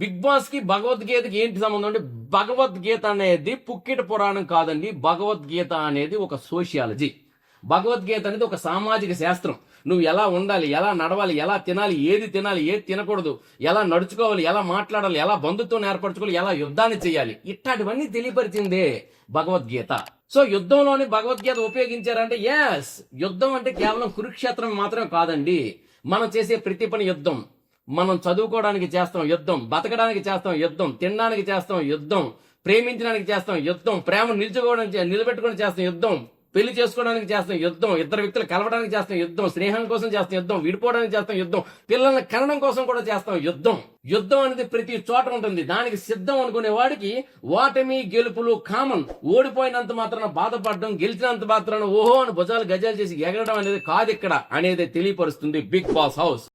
Big boss కి భగవద్గీతకి ఏంటి సంబంధం అంటే, భగవద్గీత అనేది పుక్కిట పురాణం కాదండి. భగవద్గీత అనేది ఒక సోషియాలజీ. భగవద్గీత అనేది ఒక సామాజిక శాస్త్రం. నువ్వు ఎలా ఉండాలి, ఎలా నడవాలి, ఎలా తినాలి, ఏది తినకూడదు, ఎలా నడుచుకోవాలి, ఎలా మాట్లాడాలి, ఎలా బంధుత్వం ఏర్పరచుకోవాలి, ఎలా యుద్ధాన్ని చేయాలి, ఇట్లాంటివన్నీ తెలియపరిచిందే భగవద్గీత. సో యుద్ధంలోని భగవద్గీత ఉపయోగించారంటే ఎస్, యుద్ధం అంటే కేవలం కురుక్షేత్రం మాత్రమే కాదండి. మనం చేసే ప్రతి పని యుద్ధం. మనం చదువుకోవడానికి చేస్తాం యుద్ధం, బతకడానికి చేస్తాం యుద్ధం, తినడానికి చేస్తాం యుద్ధం, ప్రేమించడానికి చేస్తాం యుద్ధం, ప్రేమ నిలబెట్టుకోవడానికి చేస్తాం యుద్ధం, పెళ్లి చేసుకోవడానికి చేస్తాం యుద్ధం, ఇద్దరు వ్యక్తులు కలవడానికి చేస్తాం యుద్ధం, స్నేహం కోసం చేస్తాం యుద్ధం, విడిపోవడానికి చేస్తాం యుద్ధం, పిల్లల్ని కనడం కోసం కూడా చేస్తాం యుద్ధం. యుద్ధం అనేది ప్రతి చోట ఉంటుంది. దానికి సిద్ధం అనుకునే వాడికి ఓటమి గెలుపులు కామన్. ఓడిపోయినంత మాత్రాన బాధపడడం, గెలిచినంత మాత్రాన ఓహో అని భుజాలు గజాలు చేసి ఎగరడం అనేది కాదు ఇక్కడ అనేది తెలియపరుస్తుంది బిగ్ బాస్ హౌస్.